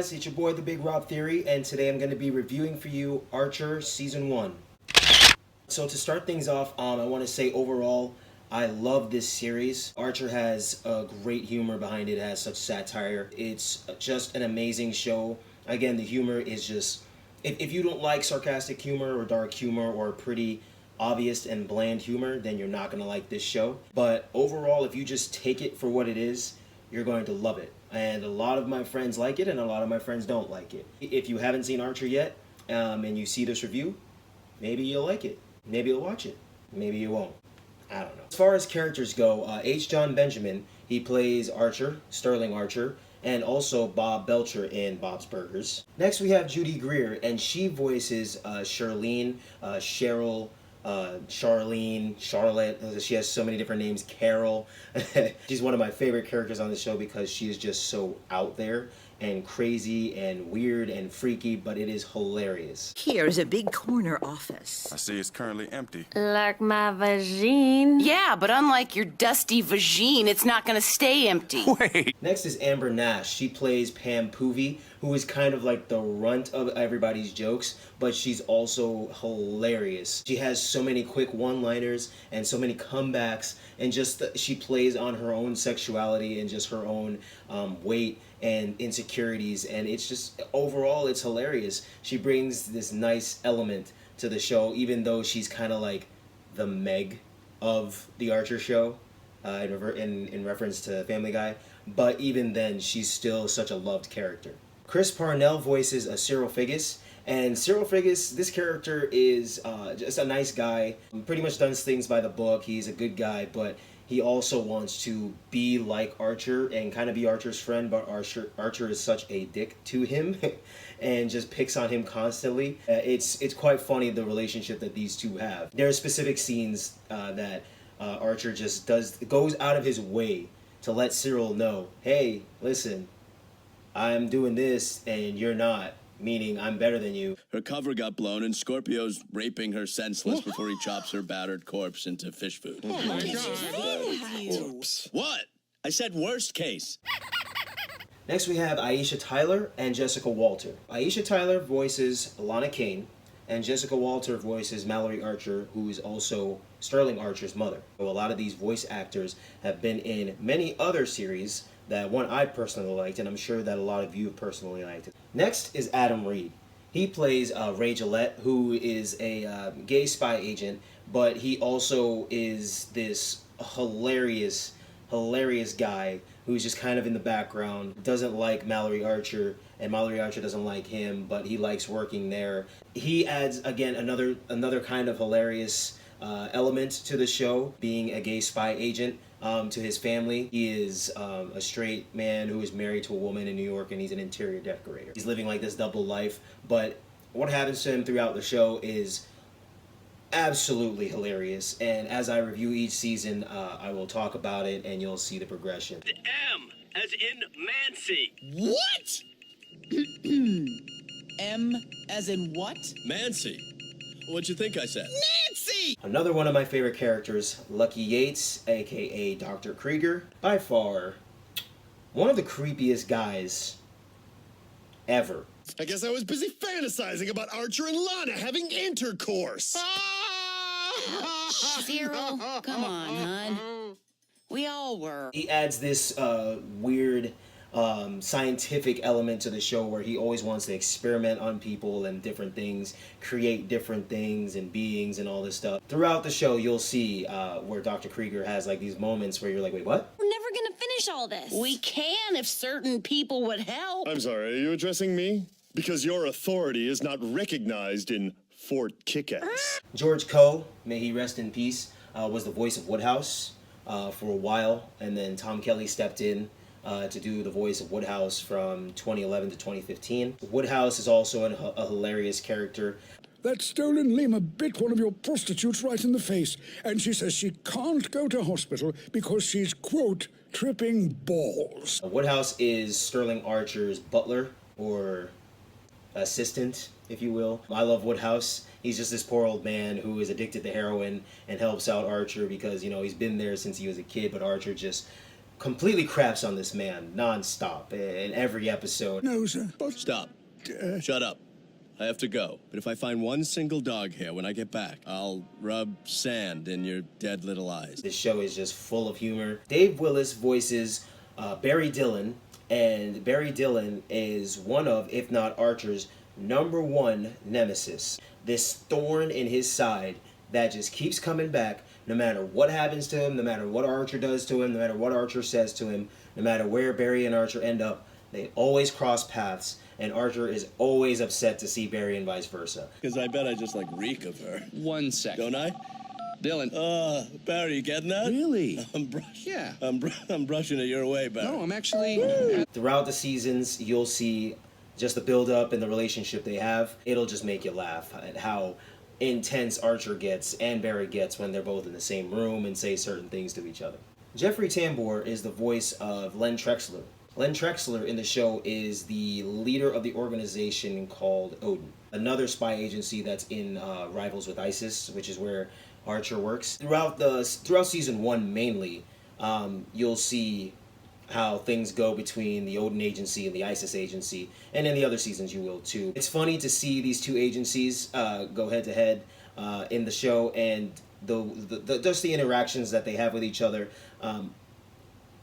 guys, it's your boy the Big Rob Theory, and today I'm going to be reviewing for you Archer Season 1. So to start things off, I want to say overall, I love this series. Archer has a great humor behind it. It has such satire. It's just an amazing show. Again, the humor is just, if you don't like sarcastic humor or dark humor or pretty obvious and bland humor, then you're not going to like this show. But overall, if you just take it for what it is, you're going to love it. And a lot of my friends like it, and a lot of my friends don't like it. If you haven't seen Archer yet, and you see this review, maybe you'll like it. Maybe you'll watch it. Maybe you won't. I don't know. As far as characters go, HJonBenjamin, he plays Archer, Sterling Archer, and also Bob Belcher in Bob's Burgers. Next we have Judy Greer, and she voices Charlene, Cheryl, Charlene, Charlotte. She has so many different names. Carol. She's one of my favorite characters on the show because she is just so out there and crazy and weird and freaky, but it is hilarious. Here's a big corner office. I see it's currently empty. Like my vagine. Yeah, but unlike your dusty vagine, it's not gonna stay empty. Wait! Next is Amber Nash. She plays Pam Poovey, who is kind of like the runt of everybody's jokes, but she's also hilarious. She has so many quick one-liners and so many comebacks, and just she plays on her own sexuality and just her own weight and insecurities, and it's just, overall, it's hilarious. She brings this nice element to the show, even though she's kind of like the Meg of the Archer show, in reference to Family Guy, but even then, she's still such a loved character. Chris Parnell voices Cyril Figgis, and Cyril Figgis, this character is just a nice guy, pretty much does things by the book. He's a good guy, but he also wants to be like Archer and kind of be Archer's friend, but Archer is such a dick to him and just picks on him constantly. It's quite funny, the relationship that these two have. There are specific scenes that Archer just goes out of his way to let Cyril know, hey, listen, I'm doing this and you're not. Meaning, I'm better than you. Her cover got blown and Scorpio's raping her senseless before he chops her battered corpse into fish food. Oh my God. What? I said worst case. Next we have Aisha Tyler and Jessica Walter. Aisha Tyler voices Lana Kane, and Jessica Walter voices Mallory Archer, who is also Sterling Archer's mother. So a lot of these voice actors have been in many other series that one I personally liked, and I'm sure that a lot of you have personally liked it. Next is Adam Reed. He plays Ray Gillette, who is a gay spy agent, but he also is this hilarious guy who's just kind of in the background, doesn't like Mallory Archer, and Mallory Archer doesn't like him, but he likes working there. He adds, again, another kind of hilarious element to the show, being a gay spy agent. To his family. He is a straight man who is married to a woman in New York, and he's an interior decorator. He's living like this double life, but what happens to him throughout the show is absolutely hilarious, and as I review each season, I will talk about it, and you'll see the progression. The M, as in Mancy. What? M as in what? Mancy. What'd you think I said? Nancy! Another one of my favorite characters, Lucky Yates, aka Dr. Krieger. By far, one of the creepiest guys ever. I guess I was busy fantasizing about Archer and Lana having intercourse. Cyril, come on, hon. We all were. He adds this weird scientific element to the show where he always wants to experiment on people and different things, create different things and beings and all this stuff. Throughout the show, you'll see where Dr. Krieger has like these moments where you're like, wait, what? We're never gonna finish all this. We can if certain people would help. I'm sorry, are you addressing me? Because your authority is not recognized in Fort Kickass. George Coe, may he rest in peace, was the voice of Woodhouse for a while, and then Tom Kelly stepped in to do the voice of Woodhouse from 2011 to 2015. Woodhouse is also a hilarious character. That stolen Lima bit one of your prostitutes right in the face, and she says she can't go to hospital because she's, quote, tripping balls. Woodhouse is Sterling Archer's butler, or assistant, if you will. I love Woodhouse. He's just this poor old man who is addicted to heroin and helps out Archer because, you know, he's been there since he was a kid, but Archer just completely craps on this man non-stop in every episode. No, sir, but... Stop. Shut up. I have to go. But if I find one single dog hair when I get back, I'll rub sand in your dead little eyes. This show is just full of humor. Dave Willis voices Barry Dillon, and Barry Dillon is one of, if not Archer's, #1 nemesis. This thorn in his side that just keeps coming back no matter what happens to him, no matter what Archer does to him, no matter what Archer says to him, no matter where Barry and Archer end up, they always cross paths, and Archer is always upset to see Barry and vice versa. Because I bet I just like reek of her. 1 second. Don't I? Dylan. Barry, you getting that? Really? I'm brushing. Yeah. I'm brushing it your way, Barry. No, I'm actually... Throughout the seasons, you'll see just the build-up and the relationship they have. It'll just make you laugh at how intense Archer gets and Barry gets when they're both in the same room and say certain things to each other. Jeffrey Tambor is the voice of Len Trexler. Len Trexler in the show is the leader of the organization called Jötunn, another spy agency that's in rivals with ISIS, which is where Archer works. Throughout season 1 mainly, you'll see how things go between the Jötunn agency and the ISIS agency, and in the other seasons you will too. It's funny to see these two agencies go head to head in the show, and just the interactions that they have with each other.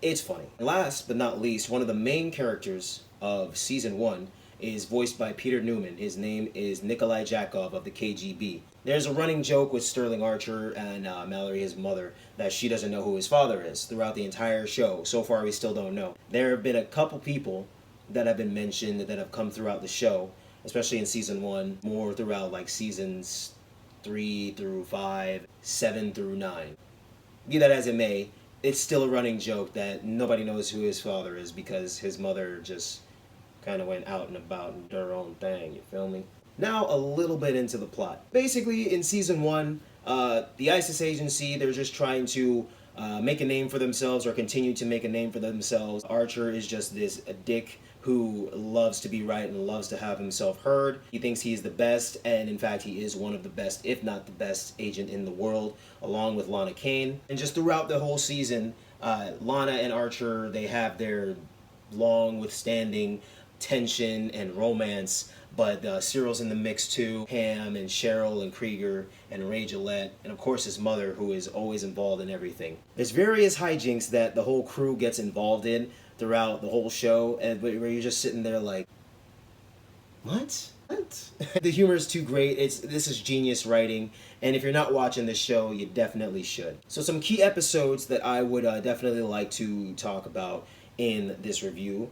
It's funny. Last but not least, one of the main characters of season 1 is voiced by Peter Newman. His name is Nikolai Jakov of the KGB. There's a running joke with Sterling Archer and Mallory, his mother, that she doesn't know who his father is throughout the entire show. So far, we still don't know. There have been a couple people that have been mentioned that have come throughout the show, especially in season 1, more throughout like seasons 3 through 5, 7 through 9. Be that as it may, it's still a running joke that nobody knows who his father is because his mother just kind of went out and about and did her own thing, you feel me? Now a little bit into the plot. Basically, in season 1, the ISIS agency, they're just trying to make a name for themselves or continue to make a name for themselves. Archer is just a dick who loves to be right and loves to have himself heard. He thinks he's the best, and in fact he is one of the best, if not the best agent in the world, along with Lana Kane. And just throughout the whole season, Lana and Archer, they have their long withstanding tension and romance, but Cyril's in the mix too. Pam and Cheryl and Krieger and Ray Gillette, and of course his mother, who is always involved in everything. There's various hijinks that the whole crew gets involved in throughout the whole show, and where you're just sitting there like, what? The humor is too great. This is genius writing, and if you're not watching this show, you definitely should. So some key episodes that I would definitely like to talk about in this review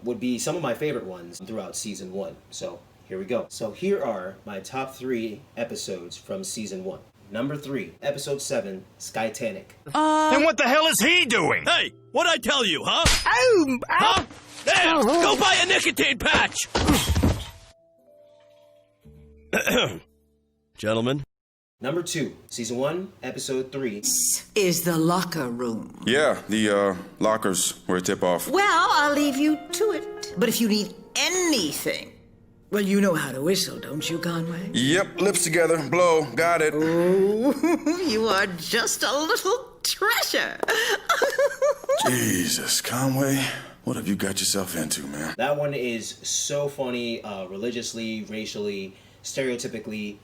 would be some of my favorite ones throughout season 1. So here we go. So here are my top 3 episodes from season 1. Number 3, episode 7, Skytanic. And what the hell is he doing? Hey, what'd I tell you, huh? Huh? There, go buy a nicotine patch! Gentlemen. Number 2, season 1, episode 3. Is the locker room. Yeah, the lockers were a tip-off. Well, I'll leave you to it. But if you need anything, well, you know how to whistle, don't you, Conway? Yep, lips together, blow, got it. Oh, you are just a little treasure. Jesus, Conway, what have you got yourself into, man? That one is so funny, religiously, racially, stereotypically.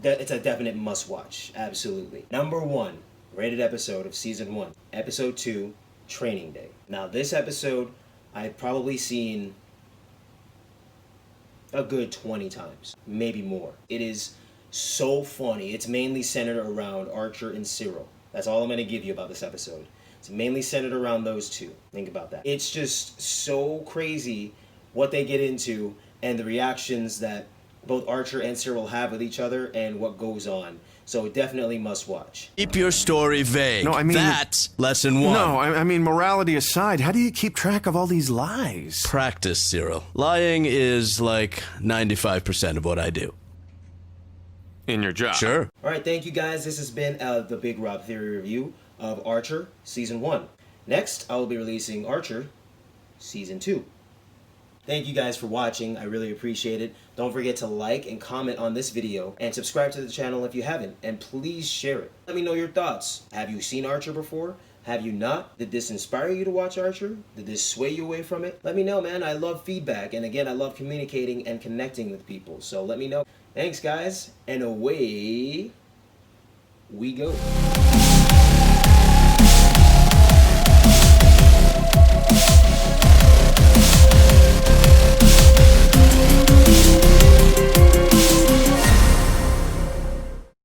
It's a definite must-watch, absolutely. Number 1, rated episode of season 1, episode 2, Training Day. Now, this episode, I've probably seen a good 20 times, maybe more. It is so funny. It's mainly centered around Archer and Cyril. That's all I'm going to give you about this episode. It's mainly centered around those two. Think about that. It's just so crazy what they get into and the reactions that both Archer and Cyril have with each other and what goes on. So definitely must watch. Keep your story vague. No, I mean... That's lesson 1. No, I mean, morality aside, how do you keep track of all these lies? Practice, Cyril. Lying is like 95% of what I do. In your job? Sure. All right, thank you guys. This has been the Big Rob Theory review of Archer Season 1. Next, I will be releasing Archer Season 2. Thank you guys for watching. I really appreciate it. Don't forget to like and comment on this video and subscribe to the channel if you haven't, and please share it. Let me know your thoughts. Have you seen Archer before? Have you not? Did this inspire you to watch Archer? Did this sway you away from it? Let me know, man. I love feedback, and again, I love communicating and connecting with people, so let me know. Thanks, guys, and away we go.